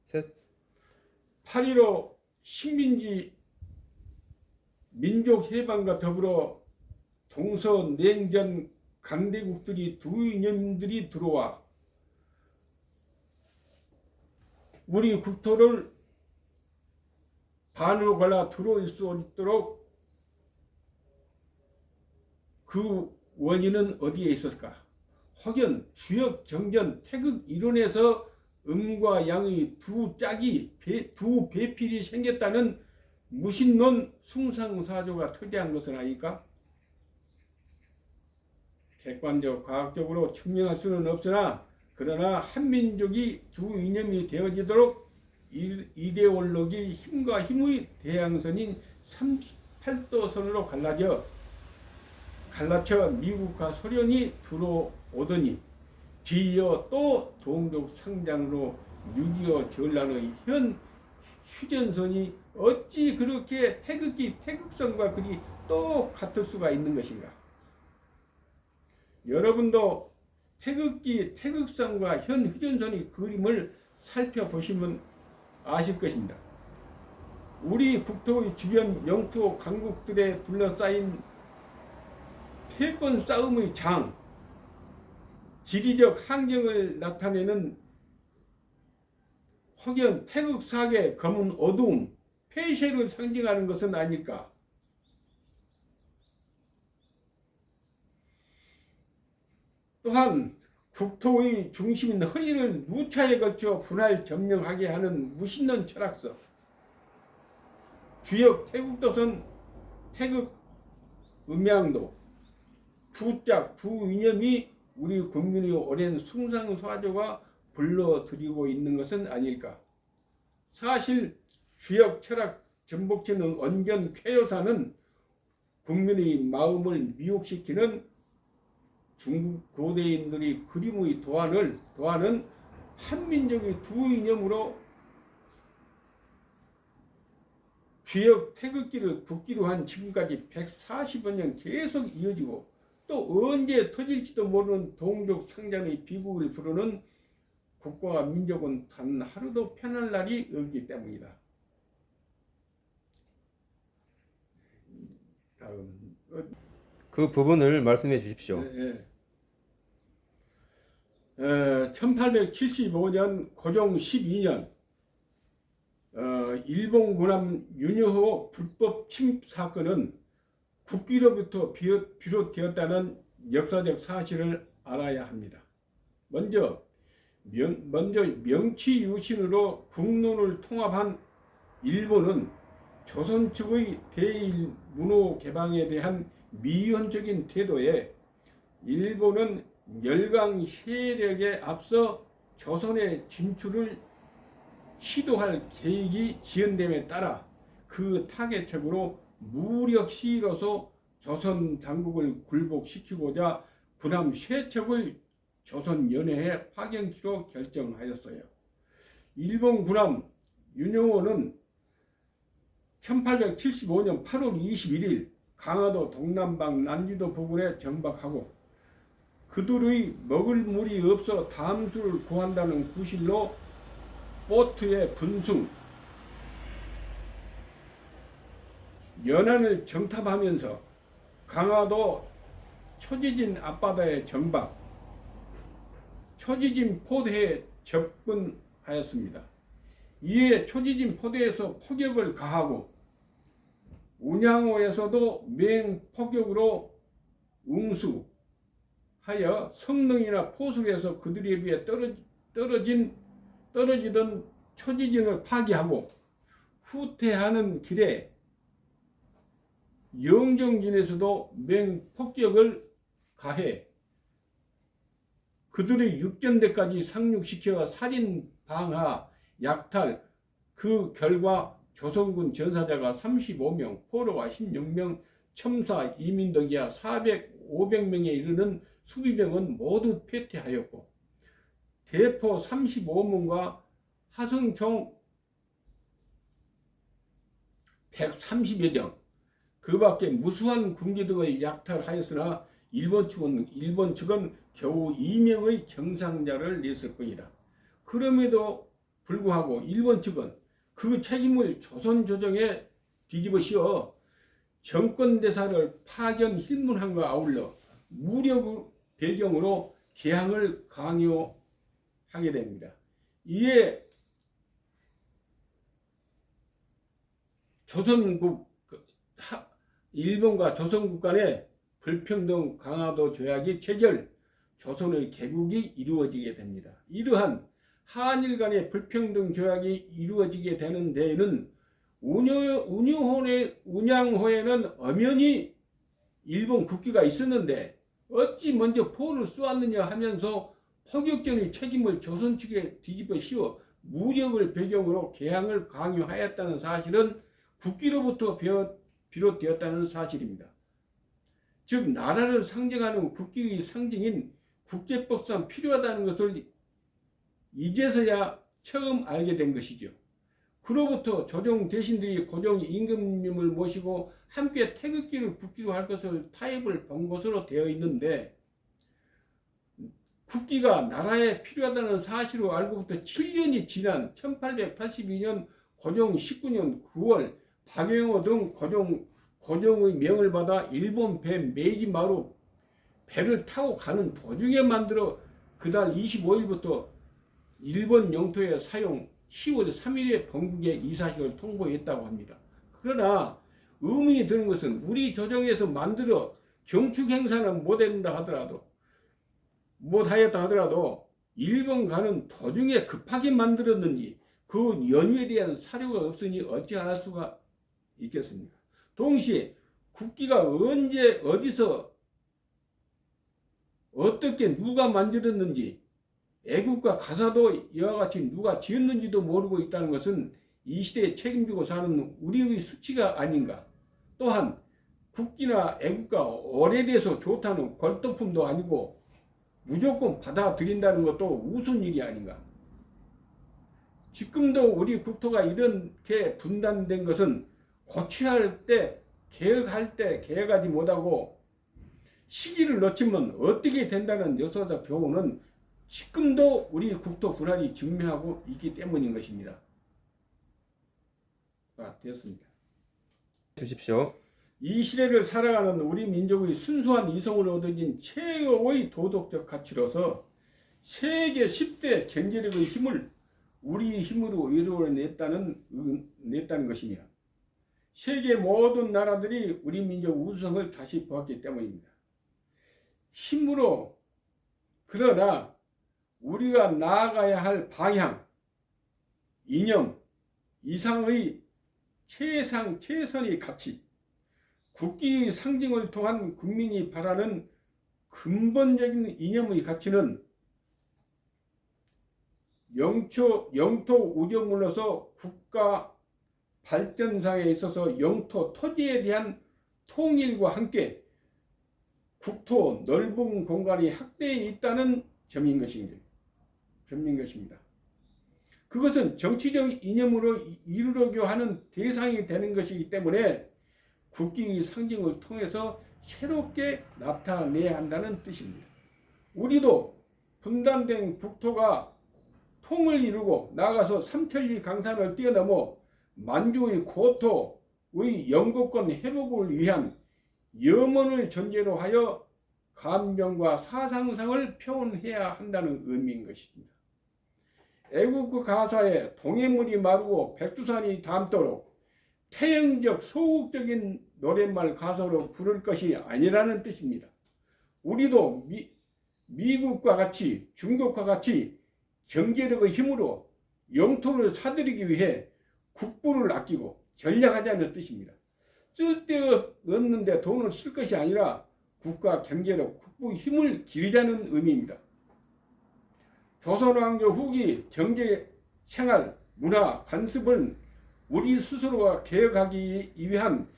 셋. 8.15 식민지 민족해방과 더불어 동서냉전 강대국들이 두 이념들이 들어와 우리 국토를 반으로 갈라 들어올 수 있도록 그 원인은 어디에 있었을까? 혹연 주역 경전 태극 이론에서 음과 양의 두 짝이 두 배필이 생겼다는 무신론 숭상사조가 터지한 것은 아닐까? 객관적 과학적으로 증명할 수는 없으나 그러나 한민족이 두 이념이 되어지도록 이데올로기 힘과 힘의 대항선인 38도선으로 갈라쳐 미국과 소련이 들어오더니 뒤이어 또 동족 상장으로 6.25 전란의 현 휴전선이 어찌 그렇게 태극선과 그리 똑같을 수가 있는 것인가? 여러분도 태극선과 현 휴전선의 그림을 살펴보시면 아실 것입니다. 우리 국토의 주변 영토 강국들에 둘러싸인 패권 싸움의 장, 지리적 환경을 나타내는 혹연 태극사계 검은 어두움, 폐쇄를 상징하는 것은 아닐까? 또한 국토의 중심인 허리를 누차에 걸쳐 분할 점령하게 하는 무신론 철학서, 주역 태국도선, 태극 음양도, 두짝 두 이념이 우리 국민의 오랜 숭상사조가 불러들이고 있는 것은 아닐까. 사실 주역 철학 전복치는 언견 쾌요사는 국민의 마음을 미혹시키는 중국 고대인들이 그림의 도안은 한민족의 두 이념으로 주역 태극기를 국기로 한 지금까지 140여 년 계속 이어지고 또 언제 터질지도 모르는 동족 상장의 비극을 부르는 국가와 민족은 단 하루도 편할 날이 없기 때문이다. 다음 그 부분을 말씀해 주십시오. 네. 1875년 고종 12년 일본 군함 윤여호 불법 침입 사건은 국기로부터 비롯되었다는 역사적 사실을 알아야 합니다. 먼저 명치유신으로 국론을 통합한 일본은 조선 측의 대일 문호 개방에 대한 미온적인 태도에 일본은 열강 세력에 앞서 조선의 진출을 시도할 계획이 지연됨에 따라 그 타겟책으로 무력 시위로서 조선 당국을 굴복시키고자 군함 3척을 조선 연해에 파견키로 결정하였어요. 일본 군함 윤여호는 1875년 8월 21일 강화도 동남방 난지도 부근에 정박하고 그들의 먹을 물이 없어 담수를 구한다는 구실로 보트의 분승 연안을 정탐하면서 강화도 초지진 앞바다에 정박, 초지진 포대에 접근하였습니다. 이에 초지진 포대에서 포격을 가하고 운양호에서도 맹포격으로 응수하여 성능이나 포술에서 그들에 비해 떨어지던 초지진을 파괴하고 후퇴하는 길에 영정진에서도 맹폭격을 가해 그들의 육전대까지 상륙시켜 살인, 방화, 약탈, 그 결과 조선군 전사자가 35명, 포로가 16명, 첨사, 이민덕이야 500명에 이르는 수비병은 모두 패퇴하였고 대포 35문과 하성총 130여 정, 그 밖에 무수한 군기 등을 약탈하였으나 일본 측은 겨우 2명의 경상자를 냈을 뿐이다. 그럼에도 불구하고 일본 측은 그 책임을 조선 조정에 뒤집어 씌워 정권 대사를 파견 hil문함과 아울러 무력 배경으로 개항을 강요하게 됩니다. 이에 일본과 조선국 간의 불평등 강화도 조약이 체결, 조선의 개국이 이루어지게 됩니다. 이러한 한일 간의 불평등 조약이 이루어지게 되는 데에는 운양호에는 엄연히 일본 국기가 있었는데 어찌 먼저 포를 쏘았느냐 하면서 포격전의 책임을 조선 측에 뒤집어 씌워 무력을 배경으로 개항을 강요하였다는 사실은 국기로부터 비롯되었다는 사실입니다. 즉 나라를 상징하는 국기의 상징인 국제법상 필요하다는 것을 이제서야 처음 알게 된 것이죠. 그로부터 조정 대신들이 고종 임금님을 모시고 함께 태극기를 붙기로 할 것을 타협을 본 것으로 되어 있는데 국기가 나라에 필요하다는 사실을 알고부터 7년이 지난 1882년 고종 19년 9월 박영호 등 고종의 명을 받아 일본 배 메이지마루 배를 타고 가는 도중에 만들어 그달 25일부터 일본 영토에 사용 10월 3일에 본국에 이 사실을 통보했다고 합니다. 그러나 의문이 드는 것은 우리 조정에서 만들어 정축 행사는 못하였다 하더라도 일본 가는 도중에 급하게 만들었는지 그 연유에 대한 사료가 없으니 어찌할 수가 있겠습니까? 동시에 국기가 언제 어디서 어떻게 누가 만들었는지 애국가 가사도 이와 같이 누가 지었는지도 모르고 있다는 것은 이 시대에 책임지고 사는 우리의 수치가 아닌가. 또한 국기나 애국가 오래돼서 좋다는 골동품도 아니고 무조건 받아들인다는 것도 우스운 일이 아닌가. 지금도 우리 국토가 이렇게 분단된 것은 고취할 때 개혁할 때 개혁하지 못하고 시기를 놓치면 어떻게 된다는 여서적 교훈은 지금도 우리 국토 불안이 증명하고 있기 때문인 것입니다. 되었습니다. 주십시오. 이 시대를 살아가는 우리 민족의 순수한 이성을 얻어진 최고의 도덕적 가치로서 세계 10대 경제력의 힘을 우리 힘으로 이루어냈다는 것이며 세계 모든 나라들이 우리 민족 우수성을 다시 보았기 때문입니다. 힘으로 그러나 우리가 나아가야 할 방향, 이념 이상의 최선의 가치, 국기의 상징을 통한 국민이 바라는 근본적인 이념의 가치는 영토 우정으로서 국가 발전상에 있어서 영토 토지에 대한 통일과 함께 국토 넓은 공간이 확대해 있다는 점인 것입니다. 그것은 정치적 이념으로 이루려고 하는 대상이 되는 것이기 때문에 국기의 상징을 통해서 새롭게 나타내야 한다는 뜻입니다. 우리도 분단된 국토가 통을 이루고 나아가서 삼천리 강산을 뛰어넘어 만주의 고토의 영국권 회복을 위한 염원을 전제로 하여 감정과 사상상을 표현해야 한다는 의미인 것입니다. 애국가 가사에 동해물이 마르고 백두산이 닳도록 태형적 소극적인 노랫말 가사로 부를 것이 아니라는 뜻입니다. 우리도 미국과 같이 중국과 같이 경제력의 힘으로 영토를 사들이기 위해 국부를 아끼고 전략하자는 뜻입니다. 쓸데없는데 돈을 쓸 것이 아니라 국가 경제력, 국부의 힘을 기르자는 의미입니다. 조선왕조 후기 경제, 생활, 문화, 관습은 우리 스스로가 개혁하기 위한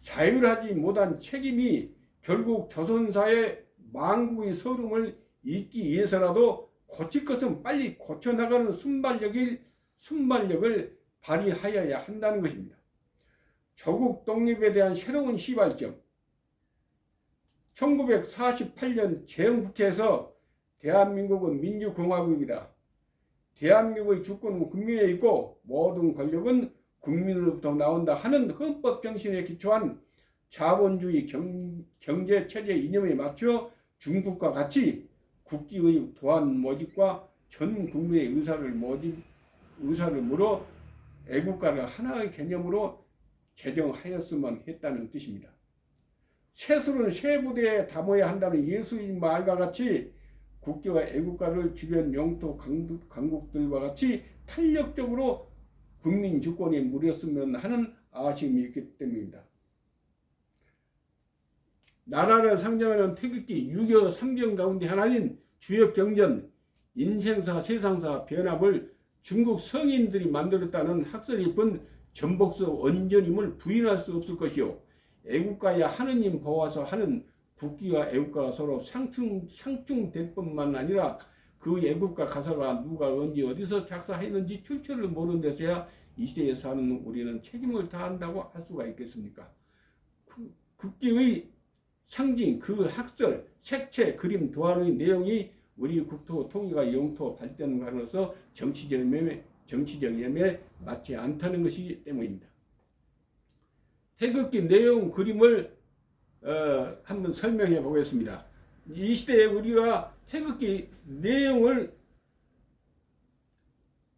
자율하지 못한 책임이 결국 조선사의 망국의 서름을 잇기 위해서라도 고칠 것은 빨리 고쳐나가는 순발력을 발휘하여야 한다는 것입니다. 조국 독립에 대한 새로운 시발점, 1948년 재헌국회에서 대한민국은 민주공화국이다. 대한민국의 주권은 국민에 있고 모든 권력은 국민으로부터 나온다 하는 헌법 정신에 기초한 자본주의 경제 체제 이념에 맞춰 중국과 같이 국기의 도안 모집과 전 국민의 의사를 물어 애국가를 하나의 개념으로 제정하였으면 했다는 뜻입니다. 세술은 새 부대에 담아야 한다는 예수의 말과 같이 국기와 애국가를 주변 영토 강국들과 같이 탄력적으로 국민 주권에 물었으면 하는 아쉬움이 있기 때문입니다. 나라를 상징하는 태극기 6.25 상징 가운데 하나인 주역경전, 인생사, 세상사 변합을 중국 성인들이 만들었다는 학설이 있은 전복서 원전임을 부인할 수 없을 것이요. 애국가야 하느님 보아서 하는 국기와 애국가가 서로 상충될 뿐만 아니라 그 애국가 가사가 누가 언제 어디서 작사했는지 출처를 모르는 데서야 이 시대에 사는 우리는 책임을 다한다고 할 수가 있겠습니까? 국기의 상징, 그 학설, 색채, 그림, 도안의 내용이 우리 국토 통일과 영토 발전과로서 정치적 의미에 맞지 않다는 것이기 때문입니다. 태극기 내용 그림을 한번 설명해 보겠습니다. 이 시대에 우리가 태극기 내용을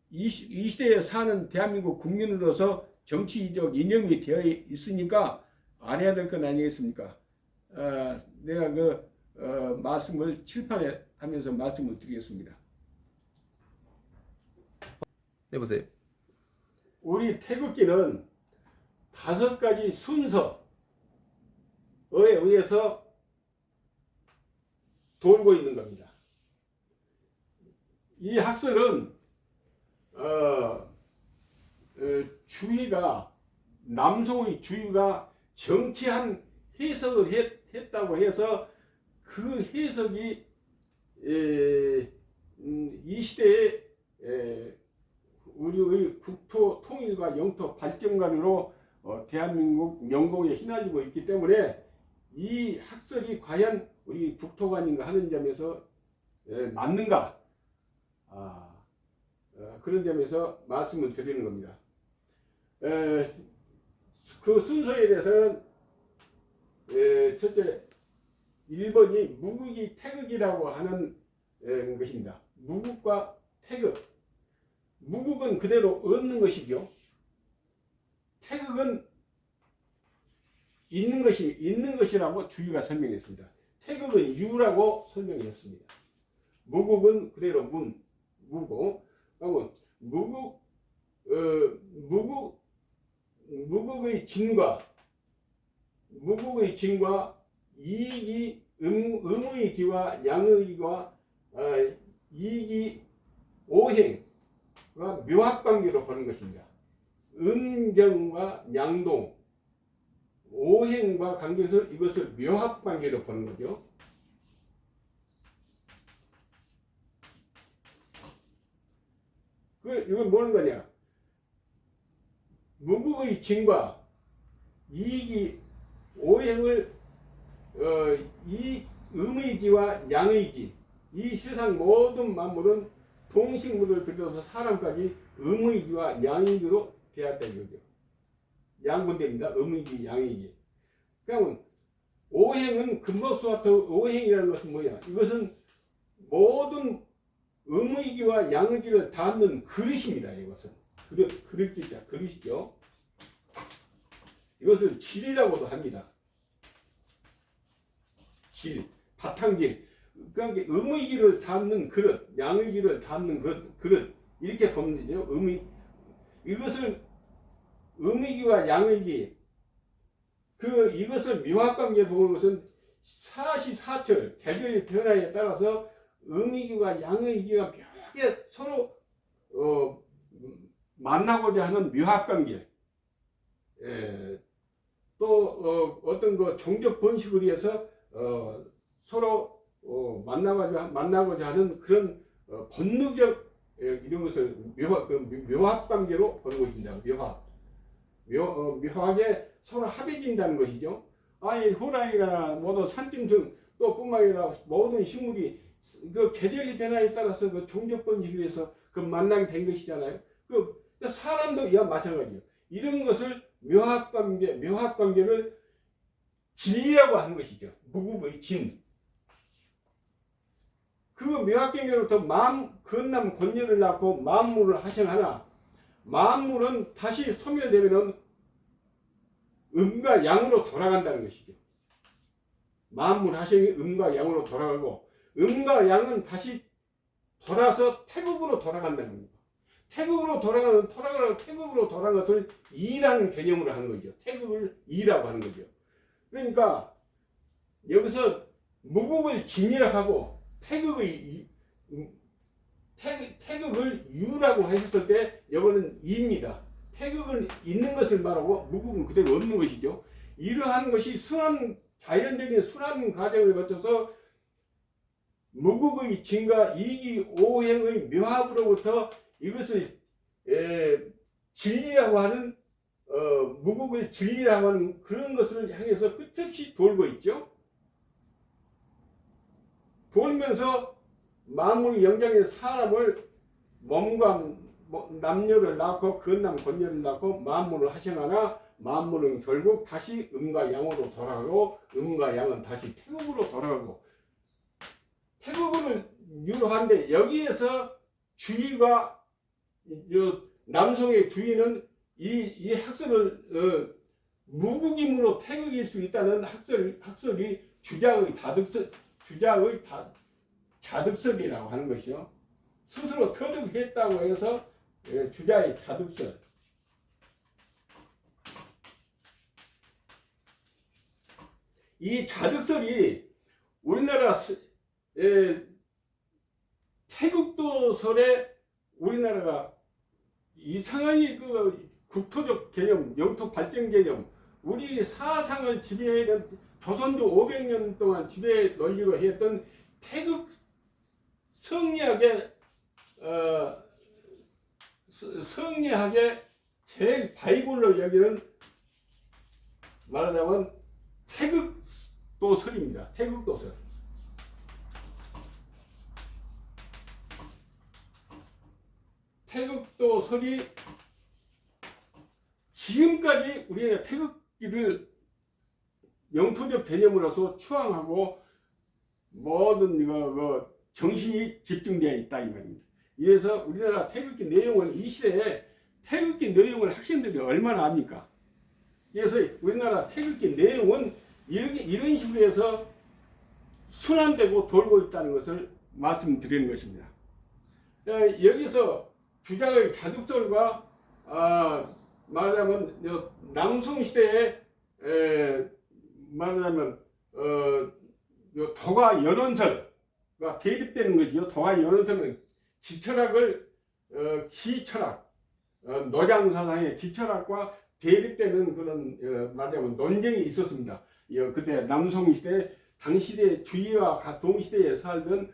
이 시대에 사는 대한민국 국민으로서 정치적 이념이 되어 있으니까 알아야 될 건 아니겠습니까? 내가 그 말씀을 칠판에 하면서 말씀을 드리겠습니다. 해보세요. 우리 태극기는 5가지 순서에 의해서 돌고 있는 겁니다. 이 학설은 주의가 남성의 주의가 정치한 해석을 했다고 해서 그 해석이 이 시대에 우리의 국토 통일과 영토 발전관으로 대한민국 명곡에 휘날리고 있기 때문에 이 학설이 과연 우리 국토관인가 하는 점에서 맞는가 그런 점에서 말씀을 드리는 겁니다. 그 순서에 대해서는 첫째 1번이 무국이 태극이라고 하는 것입니다. 무국과 태극. 무국은 그대로 얻는 것이죠. 태극은 있는 것이라고 주의가 설명했습니다. 태극은 유라고 설명했습니다. 무국은 그대로 무고. 무국의 진과 이익이 음의 기와 양의 기와 이익이 오행과 묘합관계로 보는 것입니다. 음정과 양동, 오행과 관계에서 이것을 묘합관계로 보는 거죠. 이건 뭐는 거냐? 무국의 진과 이익이 오행을 이 음의기와 양의기, 이 세상 모든 만물은 동식물을 비롯해서 사람까지 음의기와 양의기로 되었다는 거죠. 양분됩니다. 음의기, 양의기. 그러면 오행은 금복수와토 오행이라는 것은 뭐냐? 이것은 모든 음의기와 양의기를 닿는 그릇입니다. 이것은 그릇이죠. 이것을 질이라고도 합니다. 질, 바탕질. 그러니까 음의기를 담는 그릇, 양의기를 담는 그릇 이렇게 보면 되죠. 이것을 음의기와 양의기 이것을 묘합관계 보는 것은 사시사철 계절의 변화에 따라서 음의기와 양의기가 묘하게 서로 만나고자 하는 묘합관계. 또 어떤 그 종족 번식을 위해서 서로 만나고자 하는 그런 본능적 이런 것을 묘합 관계로 보는 것입니다. 묘하게 서로 합해진다는 것이죠. 아니 호랑이나 모든 산짐승 또 뿐만 아니라 모든 식물이 그 계절의 변화에 따라서 그 종족 번식을 위해서 그 만남이 된 것이잖아요. 그 사람도 이와 마찬가지예요. 이런 것을 묘합관계를 진리라고 하는 것이죠. 무국의 진. 그 묘합관계로부터 건남 권녀를 낳고 만물을 하생하나 만물은 다시 소멸되면은 음과 양으로 돌아간다는 것이죠. 만물 하생이 음과 양으로 돌아가고 음과 양은 다시 돌아서 태극으로 돌아간다는 겁니다. 태극으로 돌아가는 것을 이라는 개념으로 하는 거죠. 태극을 이라고 하는 거죠. 그러니까 여기서 무국을 진이라고 하고 태극을 유라고 했을 때 이거는 이입니다. 태극은 있는 것을 말하고 무국은 그대로 없는 것이죠. 이러한 것이 자연적인 순환 과정을 거쳐서 무국의 진과 이기오행의 묘합으로부터 이것을 진리라고 하는 무국을 진리라고 하는 그런 것을 향해서 끝없이 돌고 있죠. 돌면서 만물이 영장의 사람을 몸과 남녀를 낳고 건남 권녀를 낳고 만물을 하생하나 만물은 결국 다시 음과 양으로 돌아가고 음과 양은 다시 태극으로 돌아가고 태극을 유로하는데 여기에서 주의가 남성의 주의는 이 학설을 무국임으로 태극일 수 있다는 학설이 주자의 자득설이라고 하는 것이요. 스스로 터득했다고 해서 주자의 자득설. 이 자득설이 우리나라 태극도설에 우리나라가 이상하게 그 국토적 개념, 영토 발전 개념, 우리 사상을 지배했던 조선조 500년 동안 지배 논리로 했던 태극 성리학의 제일 바이블로 여기는 말하자면 태극도설입니다. 태극도설. 태극도설이 지금까지 우리가 태극기를 영토적 개념으로서 추앙하고 모든 정신이 집중되어 있다 이 말입니다. 그래서 우리나라 태극기 내용을 이 시대에 태극기 내용을 학생들이 얼마나 압니까? 그래서 우리나라 태극기 내용은 이런 식으로 해서 순환되고 돌고 있다는 것을 말씀드리는 것입니다. 여기서 주자의 자득설과 말하자면 남성시대에 말하자면 도가 연원설과 대립되는 것이죠. 도가 연원설은 기철학을 기철학 노장사상의 기철학과 대립되는 그런 말하자면 논쟁이 있었습니다. 그때 남성시대 당시대 주위와 동시대에 살던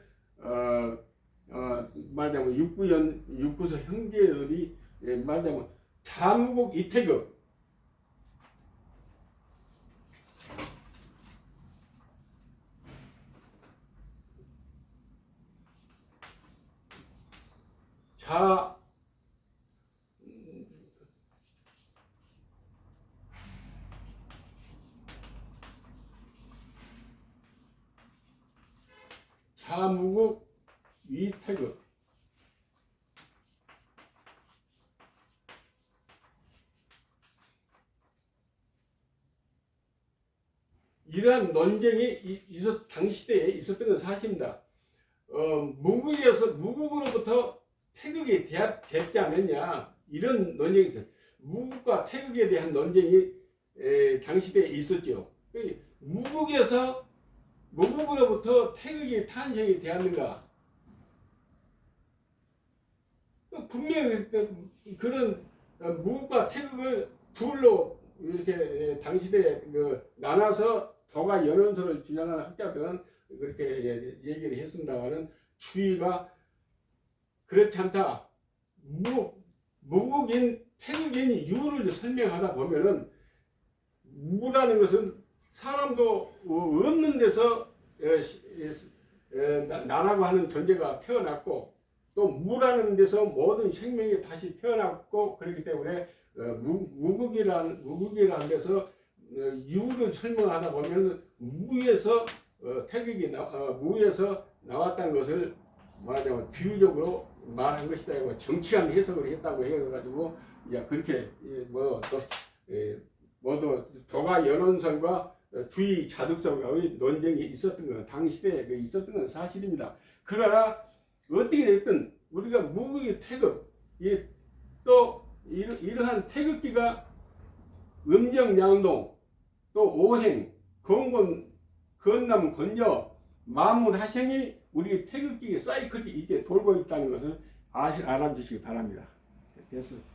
말하자면 육구서 형제들이 말하자면 자무국 이태극 자무국 이태극 이러한 논쟁이 당시 시대에 있었던 건 사실입니다. 무국으로부터 태극이 됐지 않느냐 이런 논쟁이 있어요. 무국과 태극에 대한 논쟁이 당시 시대에 있었죠. 무국으로부터 태극이 탄생이 되었는가? 분명히 그런 무국과 태극을 둘로 이렇게 당시 시대에 나눠서 도가 연원설을 주장하는 학자들은 그렇게 얘기를 했습니다만은 주의가 그렇지 않다. 무국인 태극인 유를 설명하다 보면은 무라는 것은 사람도 없는 데서 나라고 하는 존재가 태어났고 또 또 무라는 데서 모든 생명이 다시 태어났고 그렇기 때문에 무국이라는 데서 유를 설명하다 보면 무에서 무에서 나왔다는 것을 말하자면 비유적으로 말한 것이다. 정치한 해석을 했다고 해가지고 그렇게 모두 도가 연원설과 주의 자득설과의 논쟁이 있었던 건 당시대에 있었던 건 사실입니다. 그러나 어떻게 됐든 우리가 무국의 태극 또 이러한 태극기가 음정양동 또 오행 건곤 건남 건여 만물하생이 우리 태극기의 사이클이 이렇게 돌고 있다는 것을 알아주시기 바랍니다. 됐습니다.